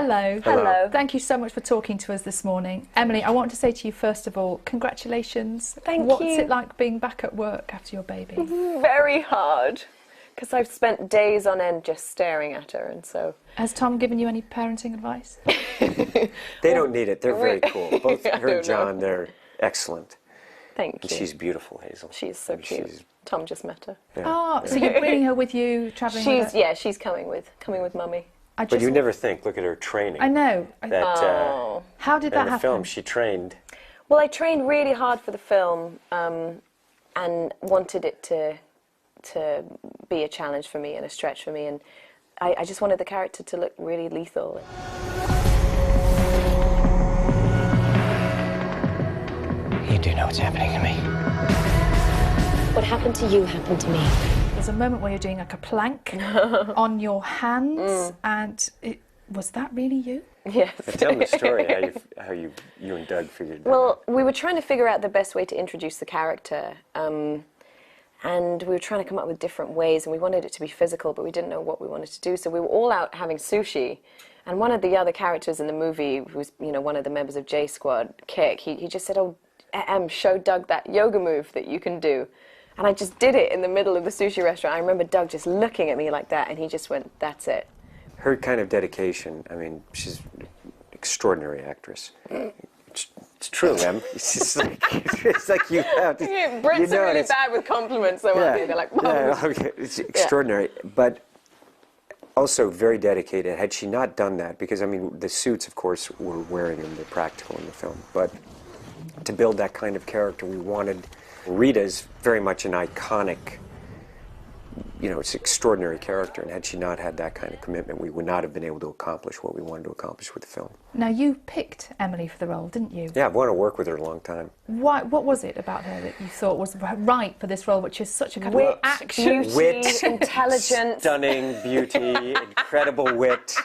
Hello. Hello. Thank you so much for talking to us this morning. Emily, I want to say to you, first of all, congratulations. Thank you. What's it like being back at work after your baby? Very hard, because I've spent days on end just staring at her, and so... Has Tom given you any parenting advice? They don't need it. They're very cool. Both I her and don't John, know. they're excellent. Thank And you. she's beautiful, Hazel. She's so cute. Tom just met her. Yeah. Oh, so you're bringing her with you, travelling with her? Yeah, she's coming with Mummy. But you never think, look at her training. I know. That, How did that in the happen? film, she trained. Well, I trained really hard for the film, and wanted it to be a challenge for me and a stretch for me, and I just wanted the character to look really lethal. You do know what's happening to me. What happened to you happened to me. There's a moment where you're doing like a plank on your hands, and was that really you? Yes. Tell them the story, how you and Doug figured it out. Well, we were trying to figure out the best way to introduce the character, and we were trying to come up with different ways, and we wanted it to be physical, but we didn't know what we wanted to do, so we were all out having sushi, and one of the other characters in the movie, who's, you know, one of the members of J Squad, Kik, he just said, oh, show Doug that yoga move that you can do. And I just did it in the middle of the sushi restaurant. I remember Doug just looking at me like that, and he just went, that's it. Her kind of dedication, I mean, she's an extraordinary actress. It's true, Em. It's like you have to... Yeah, Brits you know, are really bad with compliments, though, aren't they? They're like, yeah, okay. It's extraordinary, but also very dedicated. Had she not done that, because, I mean, the suits, of course, we're wearing them, they're practical in the film, but to build that kind of character, we wanted... Rita's very much an iconic, you know, it's an extraordinary character, and had she not had that kind of commitment, we would not have been able to accomplish what we wanted to accomplish with the film. Now, you picked Emily for the role, didn't you? Yeah, I've wanted to work with her a long time. What was it about her that you thought was right for this role, which is such a kind of action? Beauty, intelligence. Stunning beauty, incredible wit.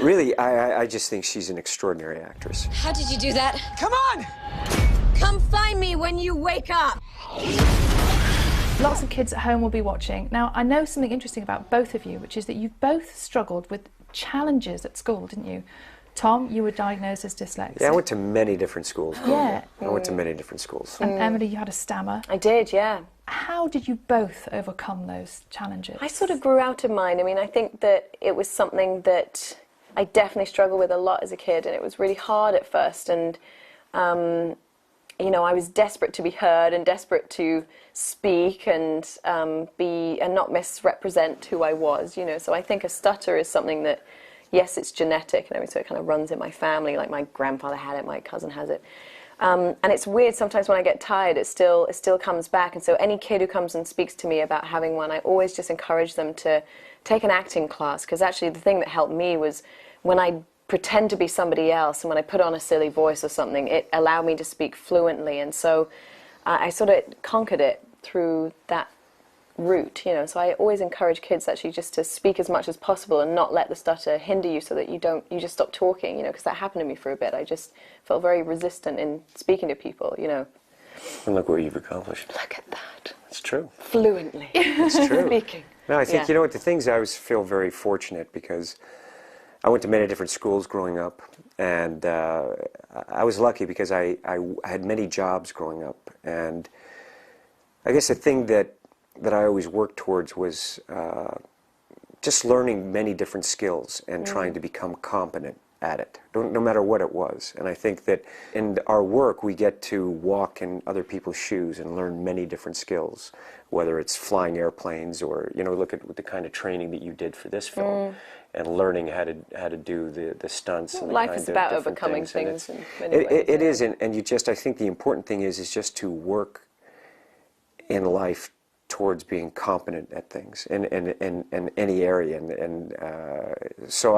Really, I just think she's an extraordinary actress. How did you do that? Come on! Come find me when you wake up! Lots of kids at home will be watching. Now, I know something interesting about both of you, which is that you both struggled with challenges at school, didn't you? Tom, you were diagnosed as dyslexic. Yeah, I went to many different schools. Yeah. I went to many different schools. And Emily, you had a stammer. I did, yeah. How did you both overcome those challenges? I sort of grew out of mine. I mean, I think that it was something that I definitely struggled with a lot as a kid, and it was really hard at first, and you know, I was desperate to be heard and desperate to speak and not misrepresent who I was, you know. So I think a stutter is something that, yes, it's genetic and everything, so it kind of runs in my family. Like my grandfather had it, my cousin has it, and it's weird. Sometimes when I get tired, it still comes back. And so any kid who comes and speaks to me about having one, I always just encourage them to take an acting class, because actually the thing that helped me was when I pretend to be somebody else, and when I put on a silly voice or something, it allowed me to speak fluently, and so I sort of conquered it through that route, you know. So I always encourage kids actually just to speak as much as possible and not let the stutter hinder you, so that you just stop talking, you know, because that happened to me for a bit. I just felt very resistant in speaking to people, you know. And look what you've accomplished. Look at that. It's true. Fluently. It's true. Speaking. No, I think, you know what, the things I always feel very fortunate, because I went to many different schools growing up, and I was lucky because I had many jobs growing up, and I guess the thing that I always worked towards was just learning many different skills and trying to become competent at it, no matter what it was. And I think that in our work we get to walk in other people's shoes and learn many different skills, whether it's flying airplanes or, you know, look at the kind of training that you did for this film. And learning how to do the stunts. And Life is about overcoming things in many ways. It is, and you just, I think the important thing is just to work in life towards being competent at things in any area. And so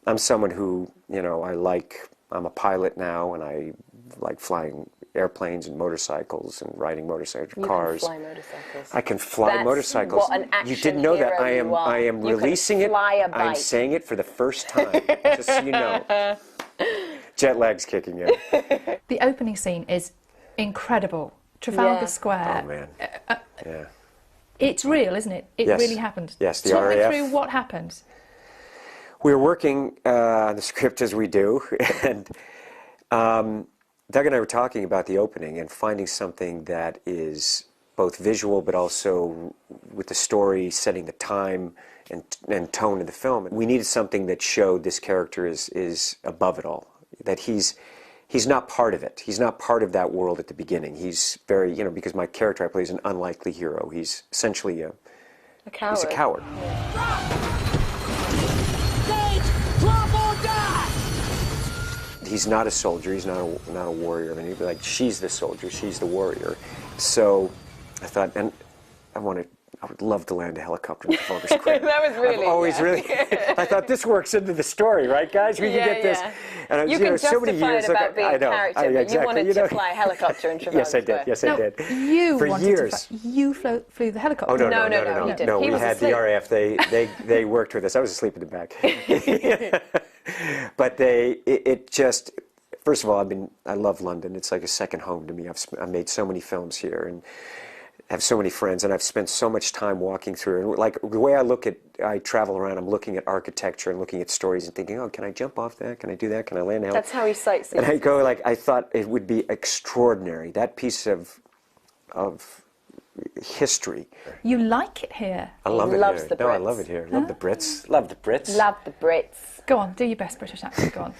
I'm someone who, you know, I'm a pilot now, and I like flying airplanes and motorcycles and riding motorcycle cars. You can fly motorcycles. I can fly motorcycles. What an action you didn't know that. hero I am you releasing can fly it. a bike. I'm saying it for the first time, just so you know. Jet lag's kicking in. The opening scene is incredible. Trafalgar Square. Oh man. Yeah. It's real, isn't it? It Yes. really happened. Yes, the Talk me RAF. through what happened. we were working on the script as we do, and Doug and I were talking about the opening and finding something that is both visual but also with the story, setting the time and tone of the film. We needed something that showed this character is above it all, that he's not part of it. He's not part of that world at the beginning. He's very, you know, because my character I play is an unlikely hero. He's essentially a coward. He's a coward. He's not a soldier. He's not a warrior. I mean, like, she's the soldier. She's the warrior. So I thought, and I would love to land a helicopter in Trafalgar Square. That was really. I've always really. I thought this works into the story, right, guys? We can get this. And and you can so many justify years it about being a character, but exactly, you wanted to fly a helicopter in Trafalgar Yes, I did. Square. Yes, I did. You For wanted years. To you flew the helicopter. Oh no, No, no, he didn't. no. He We was had asleep. the RAF. They worked with us. I was asleep in the back. But it just. First of all, I love London. It's like a second home to me. I've made so many films here and have so many friends, and I've spent so much time walking through. And like the way I travel around, I'm looking at architecture and looking at stories and thinking, oh, can I jump off that? Can I do that? Can I land out? That's how he sightsees. And I go like, I thought it would be extraordinary. That piece of history. You like it here. I love it loves here. the No, I Brits. love it here. Love the Brits. Love the Brits. Love the Brits. Go on, do your best British accent. Go on.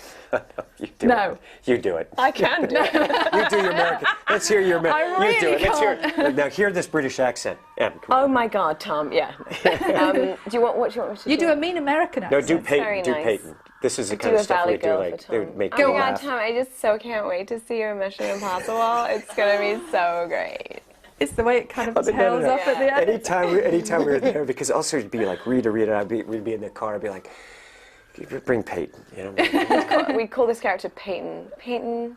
You do No. it. You do it. I can do it. You do your American. Let's hear your American. I You do really it. Let's hear. Now hear this British accent. Em, come on. Oh my God, Tom. Yeah. Do you want what do you want me to You do a mean American No, accent. do Peyton. very Do nice. Peyton. This is the Do kind of a stuff Valley we do. Girl Like for they would Tom. make Oh people my God, laugh. Tom! I just so can't wait to see your Mission Impossible. It's gonna be so great. It's the way it kind of Oh, no, tails no. off at the end. Anytime we were there, because also it'd be like Rita, we'd be in the car. I'd be like, bring Peyton. You know. We call this character Peyton.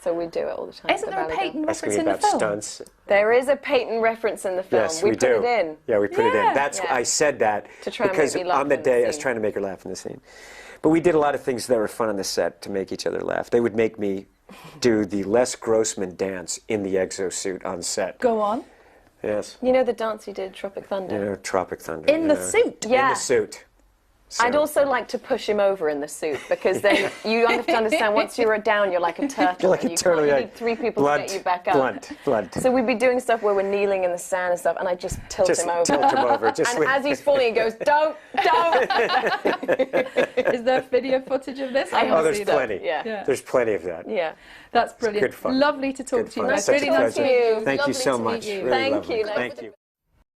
So we do it all the time. Isn't the there a Valley Girl. Peyton Asking reference me in the about film? stunts. There is a Peyton reference in the film. Yes, we we put do. it in. Yeah, we put it Yeah. in. That's Yeah. I said that To try and because make me laugh on the in the day I was scene. trying to make her laugh in the scene. But we did a lot of things that were fun on the set to make each other laugh. They would make me do the Les Grossman dance in the exosuit on set. Go on. Yes. You know the dance you did, Tropic Thunder? You know, Tropic Thunder. In the yeah. suit? Yeah. In the suit. I'd So- also like to push him over in the suit because then you have to understand once you're down, you're like a turtle. You're like and a you turtle. can't- You're You like need three people blunt, to get you back up. Blunt. So we'd be doing stuff where we're kneeling in the sand and stuff, and I just tilt Just him over. tilt him over. Just And with- as he's falling, he goes, "Don't!" Is there video footage of this? I Oh, wanna there's see that. plenty. Yeah. Yeah. There's plenty of that. Yeah. That's brilliant. good fun. Lovely to talk Good to you. fun. guys. Such really a nice pleasure. to meet you. Thank you Lovely so to much. meet you. Really Thank lovely. you. Thank you.